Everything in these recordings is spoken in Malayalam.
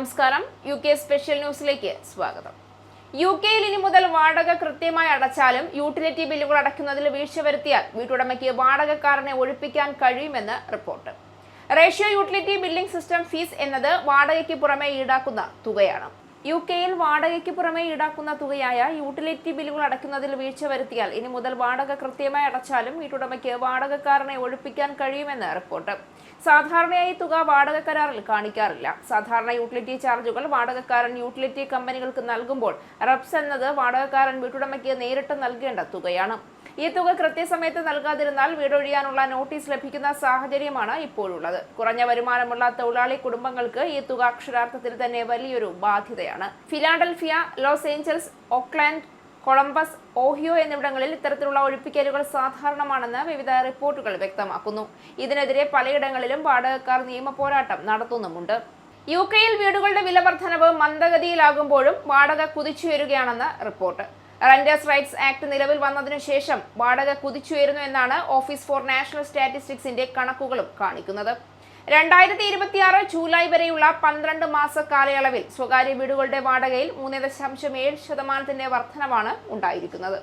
നമസ്കാരം. UK സ്പെഷ്യൽ ന്യൂസിലേക്ക് സ്വാഗതം. UKയിൽ ഇനി മുതൽ വാടക കൃത്യമായി അടച്ചാലും യൂട്ടിലിറ്റി ബില്ലുകൾ അടയ്ക്കുന്നതിൽ വീഴ്ച വരുത്തിയാൽ വീട്ടുടമയ്ക്ക് വാടകക്കാരനെ ഒഴിപ്പിക്കാൻ കഴിയുമെന്ന് report. Ratio utility billing system fees എന്നത് വാടകയ്ക്ക് പുറമെ ഈടാക്കുന്ന തുകയാണ്. UKയിൽ വാടകയ്ക്ക് പുറമെ ഈടാക്കുന്ന തുകയായ യൂട്ടിലിറ്റി ബില്ലുകൾ അടയ്ക്കുന്നതിൽ വീഴ്ച വരുത്തിയാൽ ഇനി മുതൽ വാടക കൃത്യമായി അടച്ചാലും വീട്ടുടമയ്ക്ക് വാടകക്കാരനെ ഒഴിപ്പിക്കാൻ കഴിയുമെന്ന് റിപ്പോർട്ട്. സാധാരണയായി തുക വാടക കരാറിൽ കാണിക്കാറില്ല. സാധാരണ യൂട്ടിലിറ്റി ചാർജുകൾ വാടകക്കാരൻ യൂട്ടിലിറ്റി കമ്പനികൾക്ക് നൽകുമ്പോൾ റബ്സ് എന്നത് വാടകക്കാരൻ വീട്ടുടമയ്ക്ക് നേരിട്ട് നൽകേണ്ട തുകയാണ്. ഈ തുക കൃത്യസമയത്ത് നൽകാതിരുന്നാൽ വീടൊഴിയാനുള്ള നോട്ടീസ് ലഭിക്കുന്ന സാഹചര്യമാണ് ഇപ്പോഴുള്ളത്. കുറഞ്ഞ വരുമാനമുള്ള തൊഴിലാളി കുടുംബങ്ങൾക്ക് ഈ തുക അക്ഷരാർത്ഥത്തിൽ തന്നെ വലിയൊരു ബാധ്യതയാണ്. Philadelphia, Los Angeles, Oakland, Columbus, Ohio എന്നിവിടങ്ങളിൽ ഇത്തരത്തിലുള്ള ഒഴിപ്പിക്കലുകൾ സാധാരണമാണെന്ന് വിവിധ റിപ്പോർട്ടുകൾ വ്യക്തമാക്കുന്നു. ഇതിനെതിരെ പലയിടങ്ങളിലും വാടകക്കാർ നിയമപോരാട്ടം നടത്തുന്നുമുണ്ട്. UKയിൽ വീടുകളുടെ വില വർധനവ് മന്ദഗതിയിലാകുമ്പോഴും വാടക കുതിച്ചുയരുകയാണെന്ന് റിപ്പോർട്ട്. റെന്റേഴ്സ് റൈറ്റ്സ് ആക്ട് നിലവിൽ വന്നതിനു ശേഷം വാടക കുതിച്ചുയരുന്നു എന്നാണ് ഓഫീസ് ഫോർ നാഷണൽ സ്റ്റാറ്റിസ്റ്റിക്സിന്റെ കണക്കുകളും കാണിക്കുന്നത്. 2026 ജൂലൈ വരെയുള്ള 12 മാസ കാലയളവിൽ സ്വകാര്യ വീടുകളുടെ വാടകയിൽ 3.7% വർധനവാണ് ഉണ്ടായിരിക്കുന്നത്.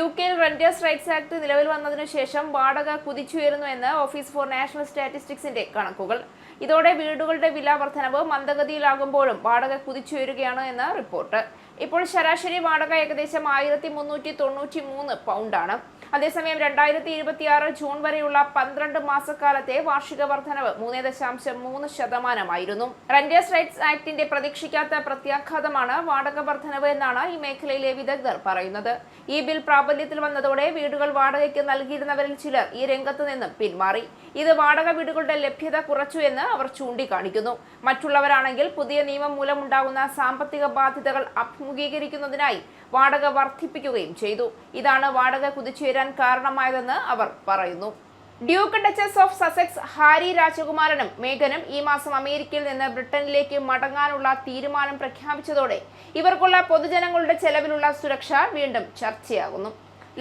UKയിൽ റെന്റേഴ്സ് റൈറ്റ്സ് ആക്ട് നിലവിൽ വന്നതിനു ശേഷം വാടക കുതിച്ചുയരുന്നു എന്ന് ഓഫീസ് ഫോർ നാഷണൽ സ്റ്റാറ്റിസ്റ്റിക്സിന്റെ കണക്കുകൾ. ഇതോടെ വീടുകളുടെ വില വർധനവ് മന്ദഗതിയിലാകുമ്പോഴും വാടക കുതിച്ചുയരുകയാണ് എന്ന് റിപ്പോർട്ട്. ഇപ്പോൾ ശരാശരി വാടക ഏകദേശം 1393 പൗണ്ടാണ്. അതേസമയം 2026 ജൂൺ വരെയുള്ള 12 മാസക്കാലത്തെ വാർഷിക വർധനവ് 3.3% റെന്റേഴ്സ് റൈറ്റ്സ് ആക്ടിന്റെ പ്രതീക്ഷിക്കാത്ത പ്രത്യാഘാതമാണ് വാടക വർധനവ് എന്നാണ് ഈ മേഖലയിലെ വിദഗ്ധർ പറയുന്നത്. ഈ ബിൽ പ്രാബല്യത്തിൽ വന്നതോടെ വീടുകൾ വാടകയ്ക്ക് നൽകിയിരുന്നവരിൽ ചിലർ ഈ രംഗത്ത് നിന്നും പിന്മാറി. ഇത് വാടക വീടുകളുടെ ലഭ്യത കുറച്ചു എന്ന് അവർ ചൂണ്ടിക്കാണിക്കുന്നു. മറ്റുള്ളവരാണെങ്കിൽ പുതിയ നിയമം മൂലമുണ്ടാകുന്ന സാമ്പത്തിക ബാധ്യതകൾ അഭിമുഖീകരിക്കുന്നതിനായി വാടക വർദ്ധിപ്പിക്കുകയും ചെയ്തു. ഇതാണ് വാടക കുതിച്ചുയരാൻ കാരണമായതെന്ന് അവർ പറയുന്നു. Duke Duchess of Sussex Harry രാജകുമാരനും മേഗനും ഈ മാസം അമേരിക്കയിൽ നിന്ന് ബ്രിട്ടനിലേക്ക് മടങ്ങാനുള്ള തീരുമാനം പ്രഖ്യാപിച്ചതോടെ ഇവർക്കുള്ള പൊതുജനങ്ങളുടെ ചെലവിലുള്ള സുരക്ഷ വീണ്ടും ചർച്ചയാകുന്നു.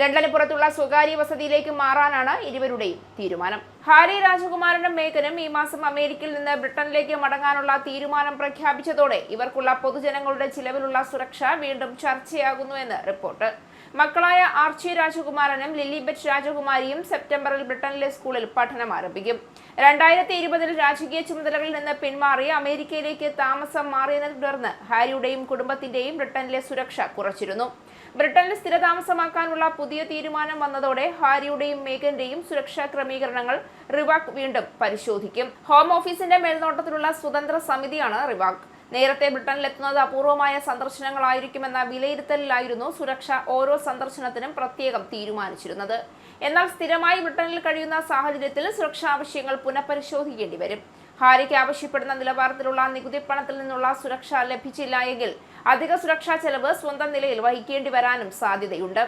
ലണ്ടന് പുറത്തുള്ള സ്വകാര്യ വസതിയിലേക്ക് മാറാനാണ് ഇരുവരുടെയും തീരുമാനം. ഹാരി രാജകുമാരനും മേഗനും ഈ മാസം അമേരിക്കയിൽ നിന്ന് ബ്രിട്ടനിലേക്ക് മടങ്ങാനുള്ള തീരുമാനം പ്രഖ്യാപിച്ചതോടെ ഇവർക്കുള്ള പൊതുജനങ്ങളുടെ ചിലവിലുള്ള സുരക്ഷ വീണ്ടും ചർച്ചയാകുന്നു എന്ന് റിപ്പോർട്ട്. മക്കളായ ആർച്ചി രാജകുമാരനും ലിലിബെറ്റ് രാജകുമാരിയും സെപ്റ്റംബറിൽ ബ്രിട്ടനിലെ സ്കൂളിൽ പഠനം ആരംഭിക്കും. 2020 രാജകീയ ചുമതലകളിൽ നിന്ന് പിന്മാറി അമേരിക്കയിലേക്ക് താമസം മാറിയതിനെ തുടർന്ന് ഹാരിയുടെയും കുടുംബത്തിന്റെയും ബ്രിട്ടനിലെ സുരക്ഷ കുറച്ചിരുന്നു. ബ്രിട്ടനിൽ സ്ഥിരതാമസമാക്കാനുള്ള പുതിയ തീരുമാനം വന്നതോടെ ഹാരിയുടെയും മേഗന്റെയും സുരക്ഷാ ക്രമീകരണങ്ങൾ റിവാക് വീണ്ടും പരിശോധിക്കും. ഹോം ഓഫീസിന്റെ മേൽനോട്ടത്തിലുള്ള സ്വതന്ത്ര സമിതിയാണ് റിവാക്. നേരത്തെ ബ്രിട്ടനിലെത്തുന്നത് അപൂർവമായ സന്ദർശനങ്ങളായിരിക്കുമെന്ന വിലയിരുത്തലിലായിരുന്നു സുരക്ഷ ഓരോ സന്ദർശനത്തിനും പ്രത്യേകം തീരുമാനിച്ചിരുന്നത്. എന്നാൽ സ്ഥിരമായി ബ്രിട്ടനിൽ കഴിയുന്ന സാഹചര്യത്തിൽ സുരക്ഷാ ആവശ്യങ്ങൾ പുനഃപരിശോധിക്കേണ്ടി വരും. ഹാരിക്ക് ആവശ്യപ്പെടുന്ന നിലവാരത്തിലുള്ള നികുതി പണത്തിൽ നിന്നുള്ള സുരക്ഷ ലഭിച്ചില്ല എങ്കിൽ അധിക സുരക്ഷാ ചെലവ് സ്വന്തം നിലയിൽ വഹിക്കേണ്ടി വരാനും സാധ്യതയുണ്ട്.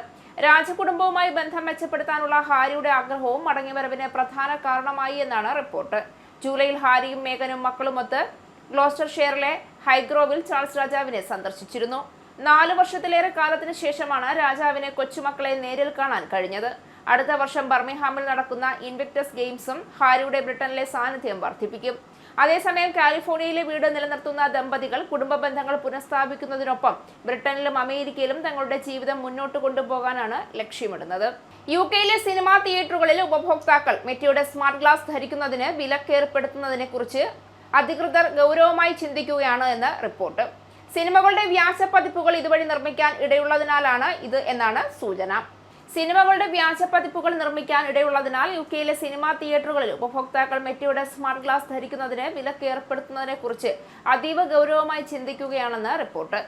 രാജകുടുംബവുമായി ബന്ധം മെച്ചപ്പെടുത്താനുള്ള ഹാരിയുടെ ആഗ്രഹവും മടങ്ങിവരവിന് പ്രധാന കാരണമായി എന്നാണ് റിപ്പോർട്ട്. ജൂലൈയിൽ ഹാരിയും മേഗനും മക്കളുമൊത്ത് ഗ്ലോസ്റ്റർഷെയറിലെ ഹൈഗ്രോവിൽ ചാൾസ് രാജാവിനെ സന്ദർശിച്ചിരുന്നു. 4 വർഷത്തിലേറെ കാലത്തിന് ശേഷമാണ് രാജാവിനെ കൊച്ചുമക്കളെ നേരിൽ കാണാൻ കഴിഞ്ഞത്. അടുത്ത വർഷം ബർമിംഗ്ഹാമിൽ നടക്കുന്ന ഇൻവിക്ടസ് ഗെയിംസും ഹാരിയുടെ ബ്രിട്ടനിലെ സാന്നിധ്യം വർദ്ധിപ്പിക്കും. അതേസമയം കാലിഫോർണിയയിലെ വീട് നിലനിർത്തുന്ന ദമ്പതികൾ കുടുംബ ബന്ധങ്ങൾ പുനഃസ്ഥാപിക്കുന്നതിനൊപ്പം ബ്രിട്ടനിലും അമേരിക്കയിലും തങ്ങളുടെ ജീവിതം മുന്നോട്ട് കൊണ്ടുപോകാനാണ് ലക്ഷ്യമിടുന്നത്. UKയിലെ സിനിമാ തിയേറ്ററുകളിൽ ഉപഭോക്താക്കൾ മെറ്റയുടെ സ്മാർട്ട് ഗ്ലാസ് ധരിക്കുന്നതിന് വിലക്കേർപ്പെടുത്തുന്നതിനെ കുറിച്ച് അധികൃതർ ഗൗരവമായി ചിന്തിക്കുകയാണ് എന്ന് റിപ്പോർട്ട്. സിനിമകളുടെ വ്യാജ പതിപ്പുകൾ ഇതുവഴി നിർമ്മിക്കാൻ ഇടയുള്ളതിനാലാണ് ഇത് എന്നാണ് സൂചന. സിനിമകളുടെ വ്യാജ പതിപ്പുകൾ നിർമ്മിക്കാൻ ഇടയുള്ളതിനാൽ UKയിലെ സിനിമാ തിയേറ്ററുകളിൽ ഉപഭോക്താക്കൾ മെറ്റയുടെ സ്മാർട്ട് ഗ്ലാസ് ധരിക്കുന്നതിന് വിലക്കേർപ്പെടുത്തുന്നതിനെ കുറിച്ച് അതീവ ഗൗരവമായി ചിന്തിക്കുകയാണെന്ന് റിപ്പോർട്ട്.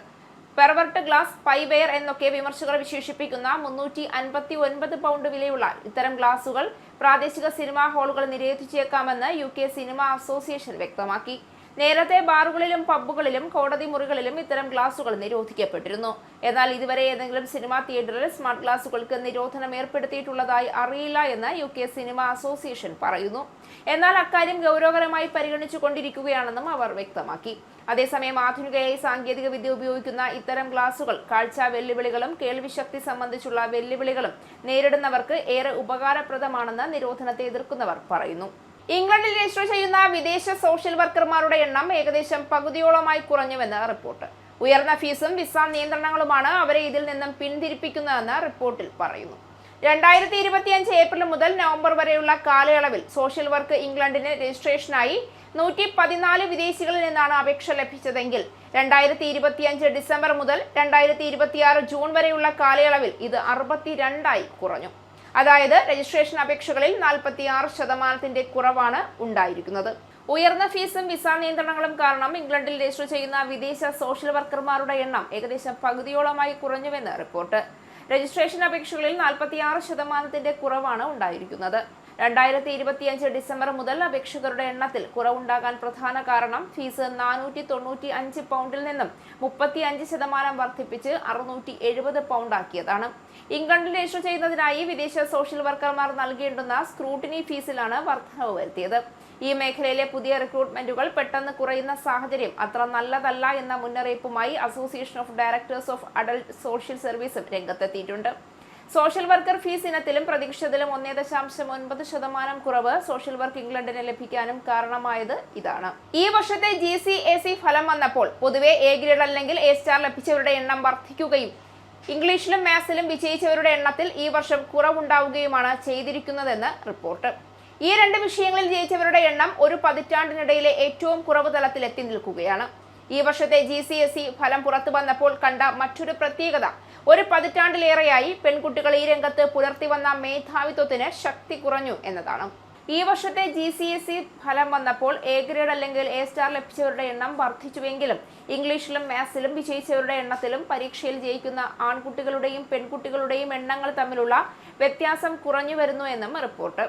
പെർവർട്ട് ഗ്ലാസ്, സ്പൈവെയർ എന്നൊക്കെ വിമർശകർ വിശേഷിപ്പിക്കുന്ന 359 പൗണ്ട് വിലയുള്ള ഇത്തരം ഗ്ലാസുകൾ പ്രാദേശിക സിനിമാ ഹാളുകൾ നിരോധിച്ചേക്കാമെന്ന് UK സിനിമാ അസോസിയേഷൻ വ്യക്തമാക്കി. നേരത്തെ ബാറുകളിലും പബ്ബുകളിലും കോടതി മുറികളിലും ഇത്തരം ഗ്ലാസുകൾ നിരോധിക്കപ്പെട്ടിരുന്നു. എന്നാൽ ഇതുവരെ ഏതെങ്കിലും സിനിമാ തിയേറ്ററിൽ സ്മാർട്ട് ഗ്ലാസുകൾക്ക് നിരോധനം ഏർപ്പെടുത്തിയിട്ടുള്ളതായി അറിയില്ല എന്ന് UK സിനിമാ അസോസിയേഷൻ പറയുന്നു. എന്നാൽ അക്കാര്യം ഗൗരവകരമായി പരിഗണിച്ചു കൊണ്ടിരിക്കുകയാണെന്നും അവർ വ്യക്തമാക്കി. അതേസമയം ആധുനികയായി സാങ്കേതിക വിദ്യ ഉപയോഗിക്കുന്ന ഇത്തരം ഗ്ലാസുകൾ കാഴ്ച വെല്ലുവിളികളും കേൾവിശക്തി സംബന്ധിച്ചുള്ള വെല്ലുവിളികളും നേരിടുന്നവർക്ക് ഏറെ ഉപകാരപ്രദമാണെന്ന് നിരോധനത്തെ എതിർക്കുന്നവർ പറയുന്നു. ഇംഗ്ലണ്ടിൽ രജിസ്റ്റർ ചെയ്യുന്ന വിദേശ സോഷ്യൽ വർക്കർമാരുടെ എണ്ണം ഏകദേശം പകുതിയോളമായി കുറഞ്ഞുവെന്ന് റിപ്പോർട്ട്. ഉയർന്ന ഫീസും വിസ നിയന്ത്രണങ്ങളുമാണ് അവരെ ഇതിൽ നിന്നും പിന്തിരിപ്പിക്കുന്നതെന്ന് റിപ്പോർട്ടിൽ പറയുന്നു. 2025 ഏപ്രിൽ മുതൽ നവംബർ വരെയുള്ള കാലയളവിൽ സോഷ്യൽ വർക്ക് ഇംഗ്ലണ്ടിന് രജിസ്ട്രേഷനായി 114 വിദേശികളിൽ നിന്നാണ് അപേക്ഷ ലഭിച്ചതെങ്കിൽ 2025 ഡിസംബർ മുതൽ 2026 ജൂൺ വരെയുള്ള കാലയളവിൽ ഇത് 62ആയി കുറഞ്ഞു. അതായത് രജിസ്ട്രേഷൻ അപേക്ഷകളിൽ 46% കുറവാണ് ഉണ്ടായിരിക്കുന്നത്. ഉയർന്ന ഫീസും വിസ നിയന്ത്രണങ്ങളും കാരണം ഇംഗ്ലണ്ടിൽ രജിസ്റ്റർ ചെയ്യുന്ന വിദേശ സോഷ്യൽ വർക്കർമാരുടെ എണ്ണം ഏകദേശം പകുതിയോളമായി കുറഞ്ഞുവെന്ന് റിപ്പോർട്ട്. രജിസ്ട്രേഷൻ അപേക്ഷകളിൽ 46% കുറവാണ് ഉണ്ടായിരിക്കുന്നത്. 2025 ഡിസംബർ മുതൽ അപേക്ഷകരുടെ എണ്ണത്തിൽ കുറവുണ്ടാകാൻ പ്രധാന കാരണം ഫീസ് 495 പൗണ്ടിൽ നിന്നും 35% വർദ്ധിപ്പിച്ച് 670 പൗണ്ട് ആക്കിയതാണ്. ഇംഗ്ലണ്ടിൽ രജിസ്റ്റർ ചെയ്യുന്നതിനായി വിദേശ സോഷ്യൽ വർക്കർമാർ നൽകേണ്ടുന്ന സ്ക്രൂട്ടിനി ഫീസിലാണ് വർധനവ് വരുത്തിയത്. ഈ മേഖലയിലെ പുതിയ റിക്രൂട്ട്മെന്റുകൾ പെട്ടെന്ന് കുറയുന്ന സാഹചര്യം അത്ര നല്ലതല്ല എന്ന മുന്നറിയിപ്പുമായി association of directors of adult social സർവീസും രംഗത്തെത്തിയിട്ടുണ്ട്. സോഷ്യൽ വർക്കർ ഫീസ് ഇനത്തിലും പ്രതീക്ഷിച്ചതിലും 1.9% കുറവ് സോഷ്യൽ വർക്ക് ഇംഗ്ലണ്ടിന് ലഭിക്കാനും കാരണമായത് ഇതാണ്. ഈ വർഷത്തെ GCSE ഫലം വന്നപ്പോൾ പൊതുവെ A ഗ്രേഡ് അല്ലെങ്കിൽ A സ്റ്റാർ ലഭിച്ചവരുടെ എണ്ണം വർദ്ധിക്കുകയും ഇംഗ്ലീഷിലും മാത്സിലും വിജയിച്ചവരുടെ എണ്ണത്തിൽ ഈ വർഷം കുറവുണ്ടാവുകയുമാണ് ചെയ്തിരിക്കുന്നതെന്ന് റിപ്പോർട്ട്. ഈ രണ്ട് വിഷയങ്ങളിൽ ജയിച്ചവരുടെ എണ്ണം ഒരു പതിറ്റാണ്ടിനിടയിലെ ഏറ്റവും കുറവ് തലത്തിൽ എത്തി നിൽക്കുകയാണ്. ഈ വർഷത്തെ GCSE ഫലം പുറത്തു വന്നപ്പോൾ കണ്ട മറ്റൊരു പ്രത്യേകത ഒരു പതിറ്റാണ്ടിലേറെയായി പെൺകുട്ടികൾ ഈ രംഗത്ത് പുലർത്തി വന്ന മേധാവിത്വത്തിന് ശക്തി കുറഞ്ഞു എന്നതാണ്. ഈ വർഷത്തെ GCSE ഫലം വന്നപ്പോൾ A ഗ്രേഡ് അല്ലെങ്കിൽ A സ്റ്റാർ ലഭിച്ചവരുടെ എണ്ണം വർദ്ധിച്ചുവെങ്കിലും ഇംഗ്ലീഷിലും മാത്സിലും വിജയിച്ചവരുടെ എണ്ണത്തിലും പരീക്ഷയിൽ ജയിക്കുന്ന ആൺകുട്ടികളുടെയും പെൺകുട്ടികളുടെയും എണ്ണങ്ങൾ തമ്മിലുള്ള വ്യത്യാസം കുറഞ്ഞു വരുന്നു എന്നും റിപ്പോർട്ട്.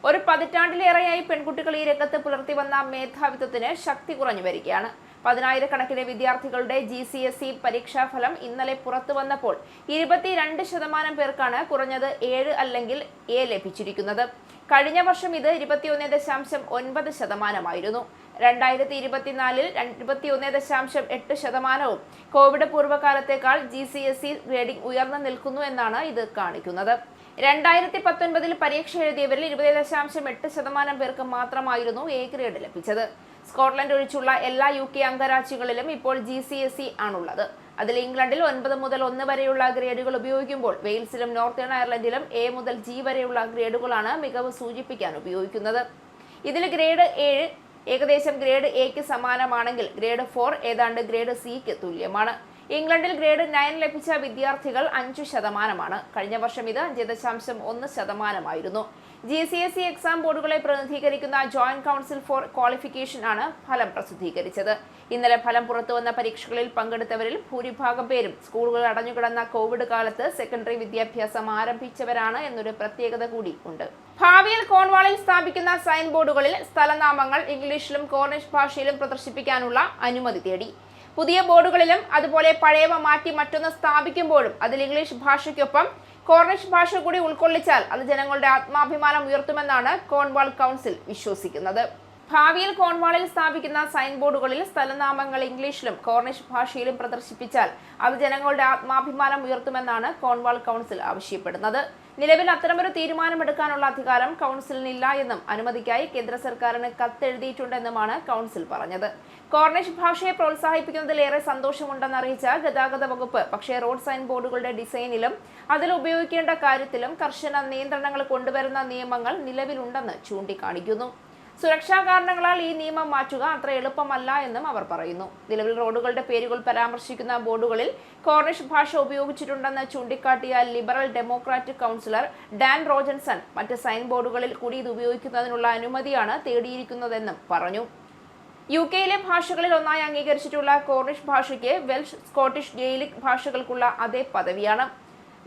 ഒരു പതിറ്റാണ്ടിലേറെയായി പെൺകുട്ടികൾ ഈ രംഗത്ത് പുലർത്തി വന്ന മേധാവിത്വത്തിന് ശക്തി കുറഞ്ഞു വരികയാണ്. 10,000 വിദ്യാർത്ഥികളുടെ GCSE പരീക്ഷാഫലം ഇന്നലെ പുറത്തു വന്നപ്പോൾ 22% പേർക്കാണ് കുറഞ്ഞത് 7 അല്ലെങ്കിൽ A ലഭിച്ചിരിക്കുന്നത്. കഴിഞ്ഞ വർഷം ഇത് 21.9%. 2024 21.8%. കോവിഡ് പൂർവ്വകാലത്തേക്കാൾ GCSE ഗ്രേഡിംഗ് ഉയർന്നു നിൽക്കുന്നു എന്നാണ് ഇത് കാണിക്കുന്നത്. 2019 പരീക്ഷ എഴുതിയവരിൽ 20.8% പേർക്ക് മാത്രമായിരുന്നു A ഗ്രേഡ് ലഭിച്ചത്. സ്കോട്ട്ലൻഡ് ഒഴിച്ചുള്ള എല്ലാ UK അംഗരാജ്യങ്ങളിലും ഇപ്പോൾ GCSE ആണുള്ളത്. അതിൽ ഇംഗ്ലണ്ടിൽ 9 മുതൽ 1 വരെയുള്ള ഗ്രേഡുകൾ ഉപയോഗിക്കുമ്പോൾ വെയിൽസിലും നോർത്തേൺ അയർലൻഡിലും A മുതൽ G വരെയുള്ള ഗ്രേഡുകളാണ് മികവ് സൂചിപ്പിക്കാൻ ഉപയോഗിക്കുന്നത്. ഇതിൽ ഗ്രേഡ് 7 ഏകദേശം ഗ്രേഡ് Aക്ക് സമാനമാണെങ്കിൽ ഗ്രേഡ് 4 ഏതാണ്ട് ഗ്രേഡ് Cക്ക് തുല്യമാണ്. ഇംഗ്ലണ്ടിൽ ഗ്രേഡ് 9 ലഭിച്ച വിദ്യാർത്ഥികൾ 5%. കഴിഞ്ഞ വർഷം ഇത് 5.1%. GCSE എക്സാം ബോർഡുകളെ പ്രതിനിധീകരിക്കുന്ന ജോയിന്റ് കൗൺസിൽ ഫോർ ക്വാളിഫിക്കേഷൻ ആണ് ഫലം പ്രസിദ്ധീകരിച്ചത്. ഇന്നലെ ഫലം പുറത്തുവന്ന പരീക്ഷകളിൽ പങ്കെടുത്തവരിൽ ഭൂരിഭാഗം പേരും സ്കൂളുകൾ അടഞ്ഞുകിടന്ന കോവിഡ് കാലത്ത് സെക്കൻഡറി വിദ്യാഭ്യാസം ആരംഭിച്ചവരാണ് എന്നൊരു പ്രത്യേകത കൂടി ഉണ്ട്. ഭാവിയിൽ കോൺവാളിൽ സ്ഥാപിക്കുന്ന സൈൻ ബോർഡുകളിൽ സ്ഥലനാമങ്ങൾ ഇംഗ്ലീഷിലും കോർണിഷ് ഭാഷയിലും പ്രദർശിപ്പിക്കാനുള്ള അനുമതി തേടി. പുതിയ ബോർഡുകളിലും അതുപോലെ പഴയവ മാറ്റി മറ്റൊന്ന് സ്ഥാപിക്കുമ്പോഴും അതിൽ ഇംഗ്ലീഷ് ഭാഷയ്ക്കൊപ്പം കോർണിഷ് ഭാഷ കൂടി ഉൾക്കൊള്ളിച്ചാൽ അത് ജനങ്ങളുടെ ആത്മാഭിമാനം ഉയർത്തുമെന്നാണ് കോൺവാൾ കൗൺസിൽ വിശ്വസിക്കുന്നത്. ഭാവിയിൽ കോൺവാളിൽ സ്ഥാപിക്കുന്ന സൈൻ ബോർഡുകളിൽ സ്ഥലനാമങ്ങൾ ഇംഗ്ലീഷിലും കോർണിഷ് ഭാഷയിലും പ്രദർശിപ്പിച്ചാൽ അത് ജനങ്ങളുടെ ആത്മാഭിമാനം ഉയർത്തുമെന്നാണ് കോൺവാൾ കൗൺസിൽ ആവശ്യപ്പെടുന്നത്. നിലവിൽ അത്തരമൊരു തീരുമാനമെടുക്കാനുള്ള അധികാരം കൗൺസിലിനില്ല എന്നും അനുമതിക്കായി കേന്ദ്ര സർക്കാരിന് കത്തെഴുതിയിട്ടുണ്ടെന്നുമാണ് കൗൺസിൽ പറഞ്ഞത്. കോർണിഷ് ഭാഷയെ പ്രോത്സാഹിപ്പിക്കുന്നതിലേറെ സന്തോഷമുണ്ടെന്ന് അറിയിച്ച ഗതാഗത വകുപ്പ് പക്ഷേ റോഡ് സൈൻ ബോർഡുകളുടെ ഡിസൈനിലും അതിൽ ഉപയോഗിക്കേണ്ട കാര്യത്തിലും കർശന നിയന്ത്രണങ്ങൾ കൊണ്ടുവരുന്ന നിയമങ്ങൾ നിലവിലുണ്ടെന്ന് ചൂണ്ടിക്കാണിക്കുന്നു. സുരക്ഷാ കാരണങ്ങളാൽ ഈ നിയമം മാറ്റുക അത്ര എളുപ്പമല്ല എന്നും അവർ പറയുന്നു. നിലവിൽ റോഡുകളുടെ പേരുകൾ പരാമർശിക്കുന്ന ബോർഡുകളിൽ കോർണിഷ് ഭാഷ ഉപയോഗിച്ചിട്ടുണ്ടെന്ന് ചൂണ്ടിക്കാട്ടിയ ലിബറൽ ഡെമോക്രാറ്റിക് കൗൺസിലർ ഡാൻ റോജൻസൺ മറ്റ് സൈൻ ബോർഡുകളിൽ കൂടി ഇത് ഉപയോഗിക്കുന്നതിനുള്ള അനുമതിയാണ് തേടിയിരിക്കുന്നതെന്നും പറഞ്ഞു. UK-യിലെ ഭാഷകളിൽ ഒന്നായി അംഗീകരിച്ചിട്ടുള്ള കോർണിഷ് ഭാഷയ്ക്ക് വെൽഷ്, സ്കോട്ടിഷ്, ഗെയിലിക് ഭാഷകൾക്കുള്ള അതേ പദവിയാണ്.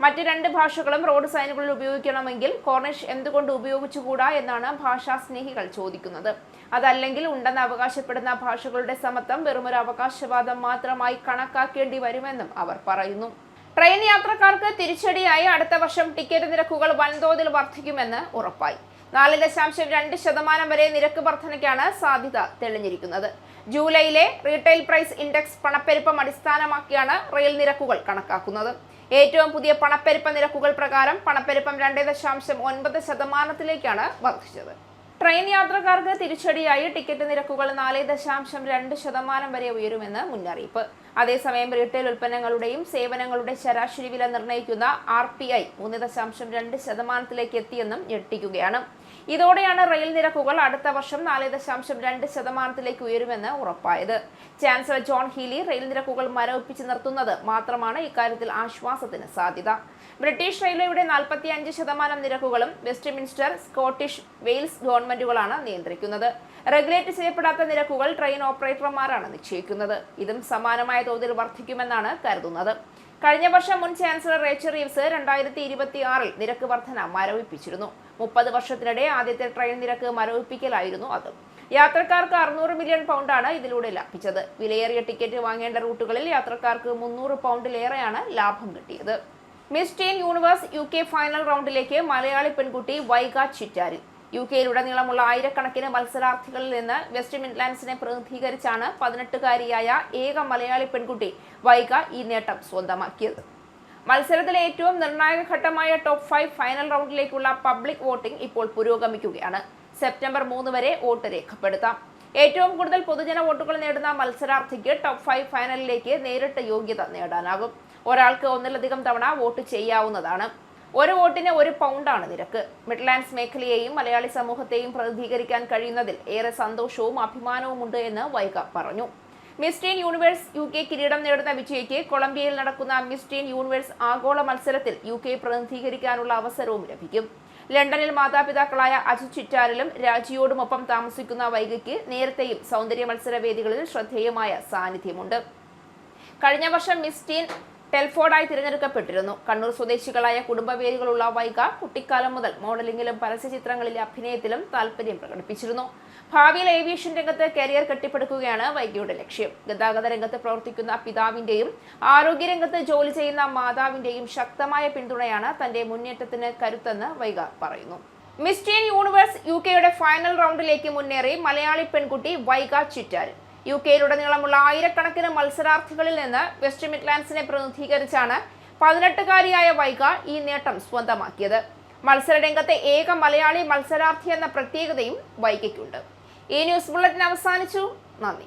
മറ്റ് 2 ഭാഷകളും റോഡ് സൈനുകളിൽ ഉപയോഗിക്കണമെങ്കിൽ കോർണിഷ് എന്തുകൊണ്ട് ഉപയോഗിച്ചുകൂടാ എന്നാണ് ഭാഷാ സ്നേഹികൾ ചോദിക്കുന്നത്. അതല്ലെങ്കിൽ ഉണ്ടെന്ന് അവകാശപ്പെടുന്ന ഭാഷകളുടെ സമത്വം വെറുമൊരു അവകാശവാദം മാത്രമായി കണക്കാക്കേണ്ടി വരുമെന്നും അവർ പറയുന്നു. ട്രെയിൻ യാത്രക്കാർക്ക് തിരിച്ചടിയായി അടുത്ത വർഷം ടിക്കറ്റ് നിരക്കുകൾ വൻതോതിൽ വർദ്ധിക്കുമെന്ന് ഉറപ്പായി. 4.2% വരെ നിരക്ക് വർധനയ്ക്കാണ് സാധ്യത തെളിഞ്ഞിരിക്കുന്നത്. ജൂലൈയിലെ റീറ്റെയിൽ പ്രൈസ് ഇൻഡെക്സ് പണപ്പെരുപ്പം അടിസ്ഥാനമാക്കിയാണ് റെയിൽ നിരക്കുകൾ കണക്കാക്കുന്നത്. ഏറ്റവും പുതിയ പണപ്പെരുപ്പ നിരക്കുകൾ പ്രകാരം പണപ്പെരുപ്പം 2.9%-ലേക്കാണ് വർദ്ധിച്ചത്. ട്രെയിൻ യാത്രക്കാർക്ക് തിരിച്ചടിയായി ടിക്കറ്റ് നിരക്കുകൾ 4.2% വരെ ഉയരുമെന്ന് മുന്നറിയിപ്പ്. അതേസമയം റീറ്റെയിൽ ഉൽപ്പന്നങ്ങളുടെയും സേവനങ്ങളുടെ ശരാശരി വില നിർണ്ണയിക്കുന്ന RPI 3.2% എത്തിയെന്നും ഞെട്ടിക്കുകയാണ്. ഇതോടെയാണ് റെയിൽ നിരക്കുകൾ അടുത്ത വർഷം 4.2% ഉയരുമെന്ന് ഉറപ്പായത്. ചാൻസലർ ജോൺ ഹീലി റെയിൽ നിരക്കുകൾ മരവിപ്പിച്ച് നിർത്തുന്നത് മാത്രമാണ് ഇക്കാര്യത്തിൽ ആശ്വാസത്തിന് സാധ്യത. ബ്രിട്ടീഷ് റെയിൽവേയുടെ 45% നിരക്കുകളും വെസ്റ്റ്മിൻസ്റ്റർ, സ്കോട്ടിഷ്, വെയിൽസ് ഗവൺമെന്റുകളാണ് നിയന്ത്രിക്കുന്നത്. റെഗുലേറ്റ് ചെയ്യപ്പെടാത്ത നിരക്കുകൾ ട്രെയിൻ ഓപ്പറേറ്റർമാരാണ് നിശ്ചയിക്കുന്നത്. ഇതും സമാനമായ തോതിൽ വർദ്ധിക്കുമെന്നാണ് കരുതുന്നത്. കഴിഞ്ഞ വർഷം മുൻ ചാൻസലർ റേച്ചൽ റീവ്സ് 2026 നിരക്ക് വർധന മരവിപ്പിച്ചിരുന്നു. 30 വർഷത്തിനിടെ ആദ്യത്തെ ട്രെയിൻ നിരക്ക് മരവിപ്പിക്കലായിരുന്നു അത്. യാത്രക്കാർക്ക് 600 മില്യൺ പൗണ്ടാണ് ഇതിലൂടെ ലഭിച്ചത്. വിലയേറിയ ടിക്കറ്റ് വാങ്ങേണ്ട റൂട്ടുകളിൽ യാത്രക്കാർക്ക് 300 പൗണ്ടിലേറെയാണ് ലാഭം കിട്ടിയത്. Miss Teen Universe UK final റൗണ്ടിലേക്ക് മലയാളി പെൺകുട്ടി വൈഗ ചിറ്റാരിൽ. UK-യിലുടനീളമുള്ള ആയിരക്കണക്കിന് മത്സരാർത്ഥികളിൽ നിന്ന് വെസ്റ്റ് മിഡ്ലാൻഡ്സിനെ പ്രതിനിധീകരിച്ചാണ് 18-കാരിയായ ഏക മലയാളി പെൺകുട്ടി വൈഗ ഈ നേട്ടം സ്വന്തമാക്കിയത്. മത്സരത്തിലെ ഏറ്റവും നിർണായക ഘട്ടമായ ടോപ്പ് 5 ഫൈനൽ റൗണ്ടിലേക്കുള്ള പബ്ലിക് വോട്ടിംഗ് ഇപ്പോൾ പുരോഗമിക്കുകയാണ്. സെപ്റ്റംബർ 3 വരെ വോട്ട് രേഖപ്പെടുത്താം. ഏറ്റവും കൂടുതൽ പൊതുജന വോട്ടുകൾ നേടുന്ന മത്സരാർത്ഥിക്ക് ടോപ്പ് 5 ഫൈനലിലേക്ക് നേരിട്ട് യോഗ്യത നേടാനാകും. ഒരാൾക്ക് ഒന്നിലധികം തവണ വോട്ട് ചെയ്യാവുന്നതാണ്. ഒരു വോട്ടിന് 1 പൗണ്ടാണ് നിരക്ക്. മിഡ്ലാൻഡ്സ് മേഖലയെയും മലയാളി സമൂഹത്തെയും പ്രതിനിധീകരിക്കാൻ കഴിയുന്നതിൽ ഏറെ സന്തോഷവും അഭിമാനവുമുണ്ട് എന്ന് വൈഗ പറഞ്ഞു. മിസ് ടീൻ യൂണിവേഴ്സ് UK കിരീടം നേടുന്ന വിജയ്ക്ക് കൊളംബിയയിൽ നടക്കുന്ന മിസ് ടീൻ യൂണിവേഴ്സ് ആഗോള മത്സരത്തിൽ UK പ്രതിനിധീകരിക്കാനുള്ള അവസരവും ലഭിക്കും. ലണ്ടനിൽ മാതാപിതാക്കളായ അജിത് ചിറ്റാരിലും രാജിയോടുമൊപ്പം താമസിക്കുന്ന വൈഗയ്ക്ക് നേരത്തെയും സൗന്ദര്യ മത്സര വേദികളിൽ ശ്രദ്ധേയമായ സാന്നിധ്യമുണ്ട്. കഴിഞ്ഞ വർഷം മിസ് ടീൻ ടെൽഫോർഡായി തിരഞ്ഞെടുക്കപ്പെട്ടിരുന്നു. കണ്ണൂർ സ്വദേശികളായ കുടുംബവേരുകളുള്ള വൈഗ കുട്ടിക്കാലം മുതൽ മോഡലിംഗിലും പരസ്യചിത്രങ്ങളിലെ അഭിനയത്തിലും താല്പര്യം പ്രകടിപ്പിച്ചിരുന്നു. ഭാവിയിൽ ഏവിയേഷൻ രംഗത്ത് കരിയർ കെട്ടിപ്പടുക്കുകയാണ് വൈഗയുടെ ലക്ഷ്യം. ഗതാഗത രംഗത്ത് പ്രവർത്തിക്കുന്ന പിതാവിന്റെയും ആരോഗ്യരംഗത്ത് ജോലി ചെയ്യുന്ന മാതാവിന്റെയും ശക്തമായ പിന്തുണയാണ് തന്റെ മുന്നേറ്റത്തിന് കരുത്തെന്ന് വൈഗ പറയുന്നു. മിസ് ടീൻ യൂണിവേഴ്സ് UK-യുടെ ഫൈനൽ റൗണ്ടിലേക്ക് മുന്നേറി മലയാളി പെൺകുട്ടി വൈഗ ചിറ്റാരിൽ. UK-യിലുടനീളമുള്ള ആയിരക്കണക്കിന് മത്സരാർത്ഥികളിൽ നിന്ന് വെസ്റ്റ് മിഡ്ലാൻഡ്സിനെ പ്രതിനിധീകരിച്ചാണ് 18-കാരിയായ വൈഗ ഈ നേട്ടം സ്വന്തമാക്കിയത്. മത്സരരംഗത്തെ ഏക മലയാളി മത്സരാർത്ഥി എന്ന പ്രത്യേകതയും വൈഗയ്ക്കുണ്ട്. ഈ ന്യൂസ് ബുള്ളറ്റിൻ അവസാനിച്ചു. നന്ദി.